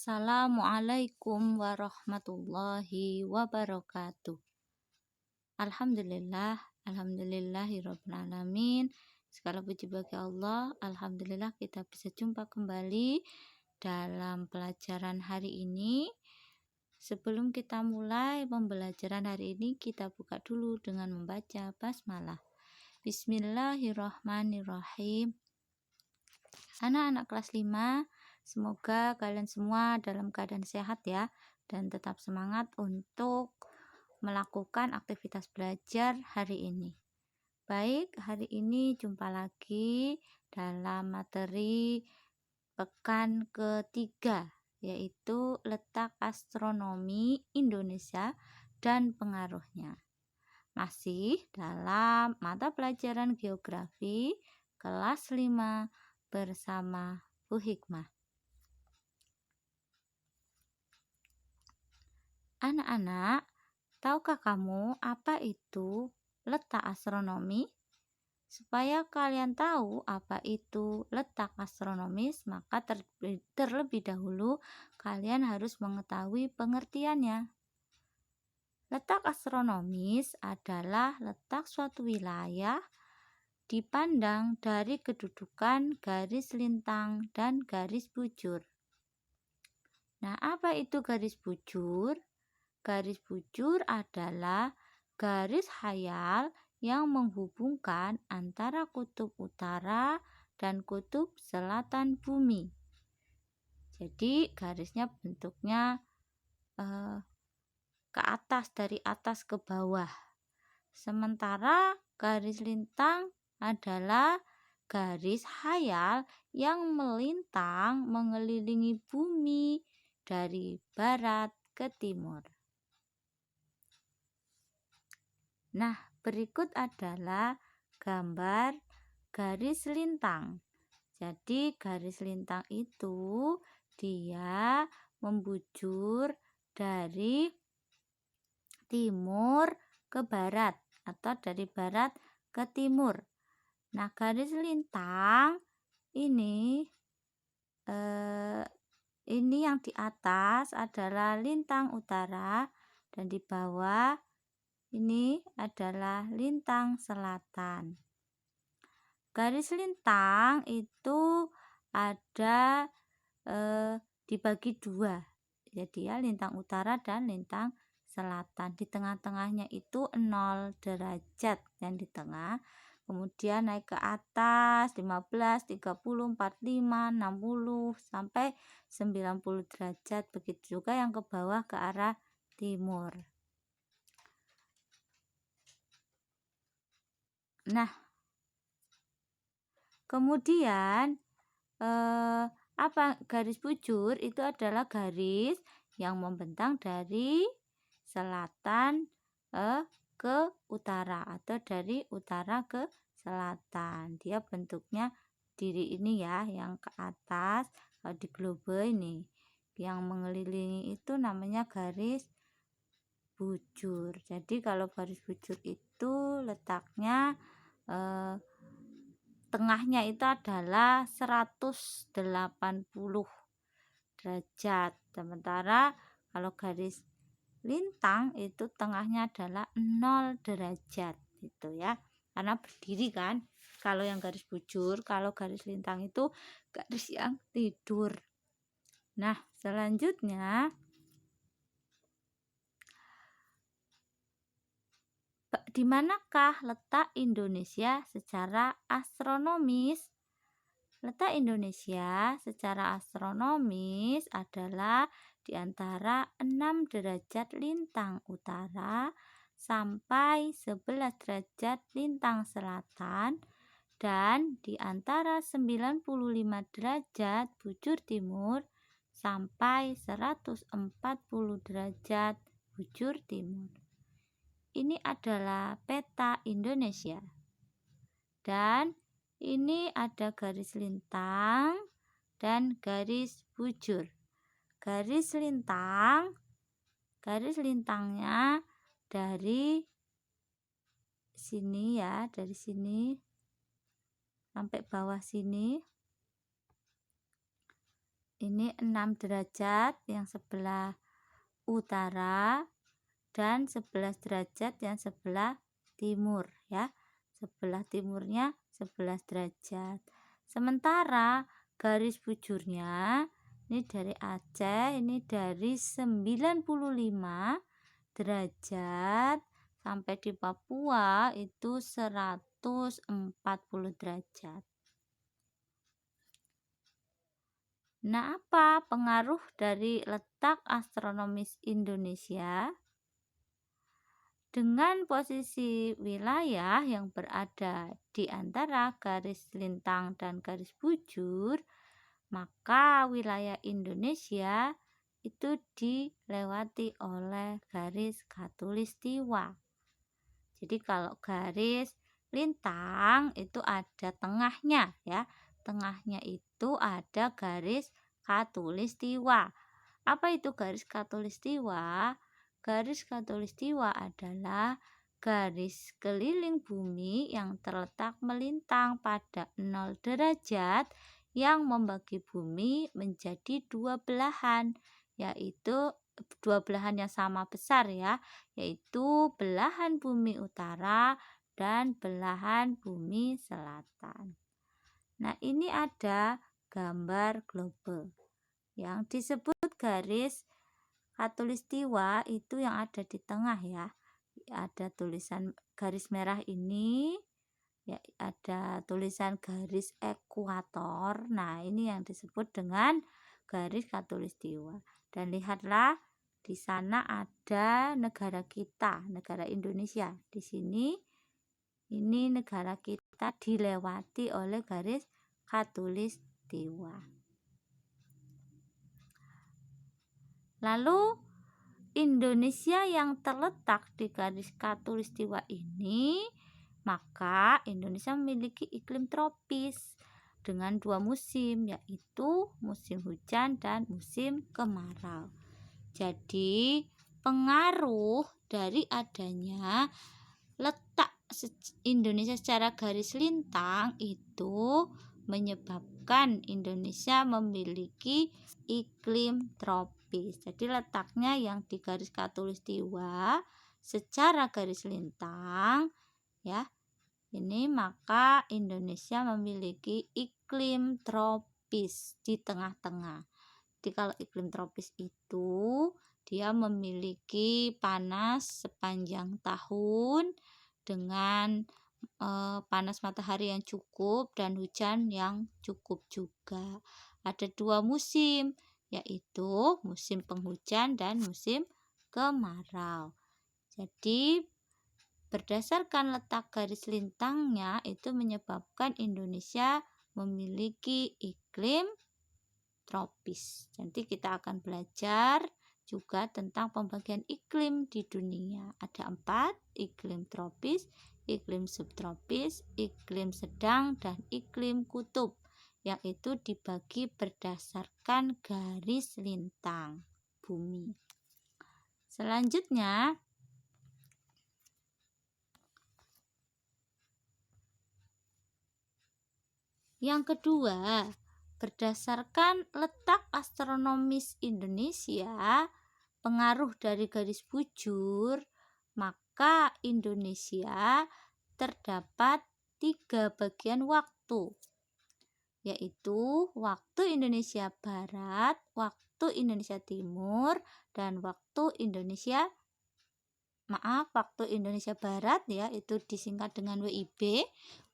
Assalamualaikum warahmatullahi wabarakatuh. Alhamdulillah, alhamdulillahirabbil alamin. Segala puji bagi Allah. Alhamdulillah kita bisa jumpa kembali dalam pelajaran hari ini. Sebelum kita mulai pembelajaran hari ini, kita buka dulu dengan membaca basmalah. Bismillahirrahmanirrahim. Anak-anak kelas 5, semoga kalian semua dalam keadaan sehat ya, dan tetap semangat untuk melakukan aktivitas belajar hari ini. Baik, hari ini jumpa lagi dalam materi pekan ketiga, yaitu letak astronomi Indonesia dan pengaruhnya. Masih dalam mata pelajaran geografi kelas 5 bersama Bu Hikmah. Anak-anak, tahukah kamu apa itu letak astronomi? Supaya kalian tahu apa itu letak astronomis, maka terlebih dahulu kalian harus mengetahui pengertiannya. Letak astronomis adalah letak suatu wilayah dipandang dari kedudukan garis lintang dan garis bujur. Nah, apa itu garis bujur? Garis bujur adalah garis khayal yang menghubungkan antara kutub utara dan kutub selatan bumi. Jadi garisnya bentuknya ke atas, dari atas ke bawah. Sementara garis lintang adalah garis khayal yang melintang mengelilingi bumi dari barat ke timur. Nah, berikut adalah gambar garis lintang. Jadi garis lintang itu dia membujur dari timur ke barat atau dari barat ke timur. Nah, garis lintang ini yang di atas adalah lintang utara dan di bawah ini adalah lintang selatan. Garis lintang itu ada dibagi dua. Jadi ya, lintang utara dan lintang selatan. Di tengah-tengahnya itu 0 derajat yang di tengah. Kemudian naik ke atas 15, 30, 45, 60 sampai 90 derajat. Begitu juga yang ke bawah ke arah timur. Nah, kemudian apa garis bujur itu adalah garis yang membentang dari selatan ke utara atau dari utara ke selatan. Dia bentuknya diri ini ya, yang ke atas. Kalau di globe ini yang mengelilingi itu namanya garis bujur. Jadi kalau garis bujur itu letaknya tengahnya itu adalah 180 derajat. Sementara kalau garis lintang itu tengahnya adalah 0 derajat gitu ya. Karena berdiri kan. Kalau yang garis bujur, kalau garis lintang itu garis yang tidur. Nah, selanjutnya di manakah letak Indonesia secara astronomis? Letak Indonesia secara astronomis adalah di antara 6 derajat lintang utara sampai 11 derajat lintang selatan dan di antara 95 derajat bujur timur sampai 140 derajat bujur timur. Ini adalah peta Indonesia. Dan ini ada garis lintang dan garis bujur. Garis lintangnya dari sini ya, dari sini sampai bawah sini. ini 6 derajat yang sebelah utara dan 11 derajat yang sebelah timur ya. Sebelah timurnya 11 derajat. Sementara garis bujurnya ini dari Aceh, ini dari 95 derajat sampai di Papua itu 140 derajat. Nah, apa pengaruh dari letak astronomis Indonesia? Dengan posisi wilayah yang berada di antara garis lintang dan garis bujur, maka wilayah Indonesia itu dilewati oleh garis khatulistiwa. Jadi kalau garis lintang itu ada tengahnya ya. Tengahnya itu ada garis khatulistiwa. Apa itu garis khatulistiwa? Garis khatulistiwa adalah garis keliling bumi yang terletak melintang pada 0 derajat yang membagi bumi menjadi dua belahan, yaitu dua belahan yang sama besar ya, yaitu belahan bumi utara dan belahan bumi selatan. Nah, ini ada gambar globe yang disebut garis khatulistiwa itu yang ada di tengah ya. Ada tulisan garis merah ini ya, ada tulisan garis ekuator. Nah, ini yang disebut dengan garis khatulistiwa. Dan lihatlah di sana ada negara kita, negara Indonesia. Di sini ini negara kita dilewati oleh garis khatulistiwa. Lalu Indonesia yang terletak di garis khatulistiwa ini, maka Indonesia memiliki iklim tropis dengan dua musim, yaitu musim hujan dan musim kemarau. Jadi pengaruh dari adanya letak Indonesia secara garis lintang itu menyebabkan Indonesia memiliki iklim tropis. Jadi letaknya yang di garis khatulistiwa secara garis lintang ya. Ini maka Indonesia memiliki iklim tropis di tengah-tengah. Jadi kalau iklim tropis itu dia memiliki panas sepanjang tahun dengan panas matahari yang cukup dan hujan yang cukup juga. Ada dua musim, yaitu musim penghujan dan musim kemarau. Jadi berdasarkan letak garis lintangnya itu menyebabkan Indonesia memiliki iklim tropis. Nanti kita akan belajar juga tentang pembagian iklim di dunia. Ada 4, iklim tropis, iklim subtropis, iklim sedang, dan iklim kutub, yaitu dibagi berdasarkan garis lintang bumi. Selanjutnya, yang kedua, berdasarkan letak astronomis Indonesia, pengaruh dari garis bujur, maka Indonesia terdapat 3 bagian waktu, yaitu waktu Indonesia Barat, waktu Indonesia Timur, dan waktu Indonesia Barat ya, itu disingkat dengan WIB,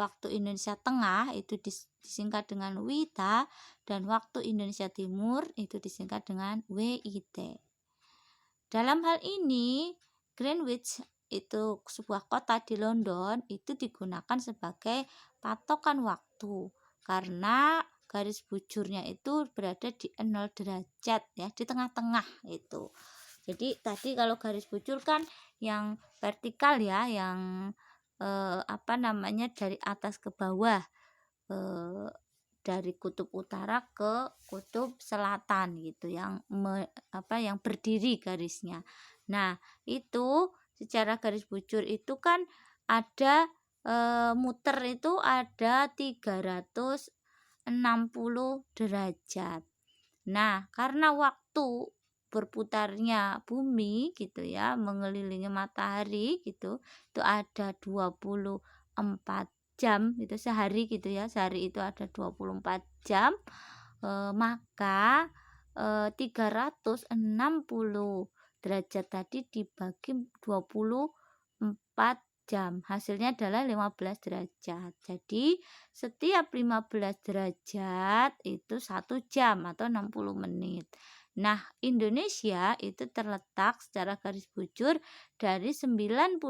waktu Indonesia Tengah itu disingkat dengan WITA, dan waktu Indonesia Timur itu disingkat dengan WIT. Dalam hal ini, Greenwich itu sebuah kota di London itu digunakan sebagai patokan waktu karena garis bujurnya itu berada di 0 derajat ya, di tengah-tengah itu. Jadi tadi kalau garis bujur kan yang vertikal ya, yang dari atas ke bawah, dari kutub utara ke kutub selatan gitu, yang berdiri garisnya. Nah, itu secara garis bujur itu kan ada muter itu ada 360 derajat. Nah, karena waktu berputarnya bumi gitu ya, mengelilingi matahari gitu, itu ada 24 jam itu sehari gitu ya. Sehari itu ada 24 jam, maka 360 derajat tadi dibagi 24 jam. Hasilnya adalah 15 derajat. Jadi setiap 15 derajat itu 1 jam atau 60 menit. Nah, Indonesia itu terletak secara garis bujur dari 95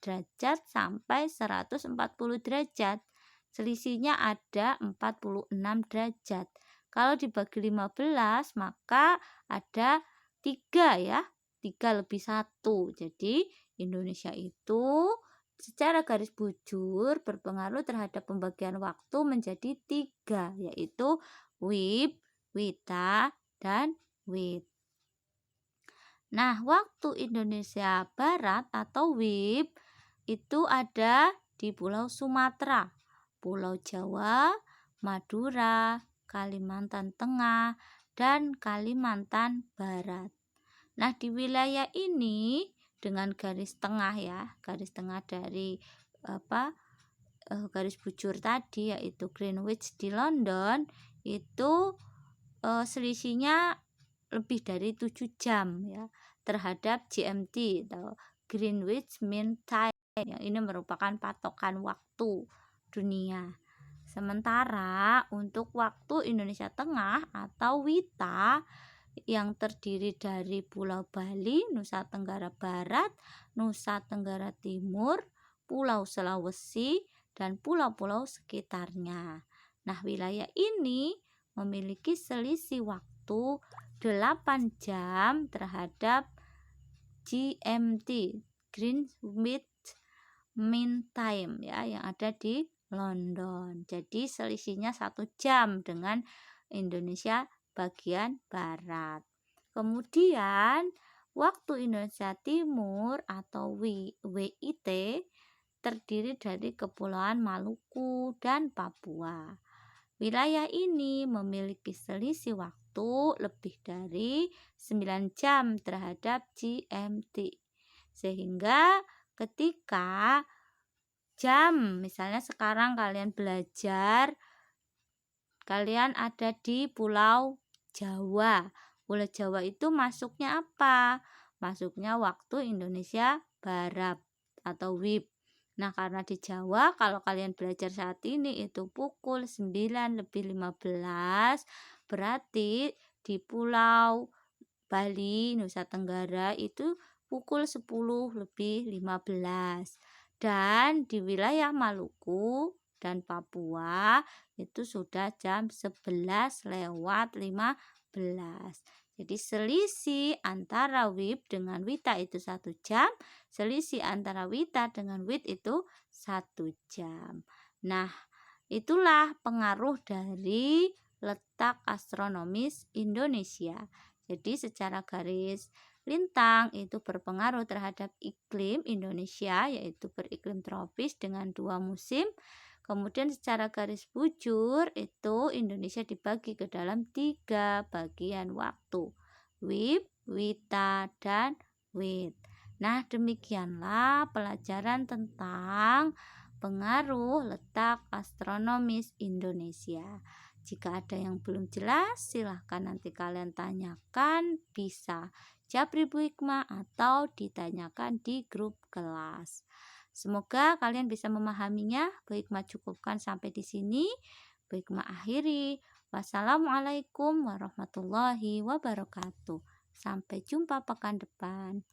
derajat sampai 140 derajat. Selisihnya ada 46 derajat. Kalau dibagi 15 maka ada 3 ya. 3 lebih 1. Jadi Indonesia itu secara garis bujur berpengaruh terhadap pembagian waktu menjadi 3, yaitu WIB, WITA, dan WIT. Nah, waktu Indonesia Barat atau WIB itu ada di Pulau Sumatera, Pulau Jawa, Madura, Kalimantan Tengah, dan Kalimantan Barat. Nah, di wilayah ini dengan garis tengah ya, garis tengah dari garis bujur tadi yaitu Greenwich di London itu selisihnya lebih dari 7 jam ya terhadap GMT atau Greenwich Mean Time. Ya, ini merupakan patokan waktu dunia. Sementara untuk waktu Indonesia Tengah atau WITA yang terdiri dari Pulau Bali, Nusa Tenggara Barat, Nusa Tenggara Timur, Pulau Sulawesi, dan pulau-pulau sekitarnya. Nah, wilayah ini memiliki selisih waktu 8 jam terhadap GMT, Greenwich Mean Time ya, yang ada di London. Jadi selisihnya 1 jam dengan Indonesia bagian barat. Kemudian waktu Indonesia Timur atau WIT terdiri dari Kepulauan Maluku dan Papua. Wilayah ini memiliki selisih waktu lebih dari 9 jam terhadap GMT. Sehingga ketika misalnya sekarang kalian belajar, kalian ada di Pulau Jawa. Pulau Jawa itu masuknya apa? Masuknya waktu Indonesia Barat atau WIB. Nah, karena di Jawa kalau kalian belajar saat ini itu pukul 9 lebih 15, berarti di Pulau Bali, Nusa Tenggara itu pukul 10 lebih 15. Dan di wilayah Maluku dan Papua itu sudah jam 11 lewat 15. Jadi selisih antara WIB dengan WITA itu 1 jam, selisih antara WITA dengan WIT itu 1 jam. Nah, itulah pengaruh dari letak astronomis Indonesia. Jadi secara garis lintang itu berpengaruh terhadap iklim Indonesia, yaitu beriklim tropis dengan 2 musim. Kemudian secara garis bujur itu Indonesia dibagi ke dalam 3 bagian waktu, WIB, WITA, dan WIT. Nah, demikianlah pelajaran tentang pengaruh letak astronomis Indonesia. Jika ada yang belum jelas, silahkan nanti kalian tanyakan, bisa Japri Bu Hikmah atau ditanyakan di grup kelas. Semoga kalian bisa memahaminya. Bu Hikmah cukupkan sampai di sini. Bu Hikmah akhiri. Wassalamualaikum warahmatullahi wabarakatuh. Sampai jumpa pekan depan.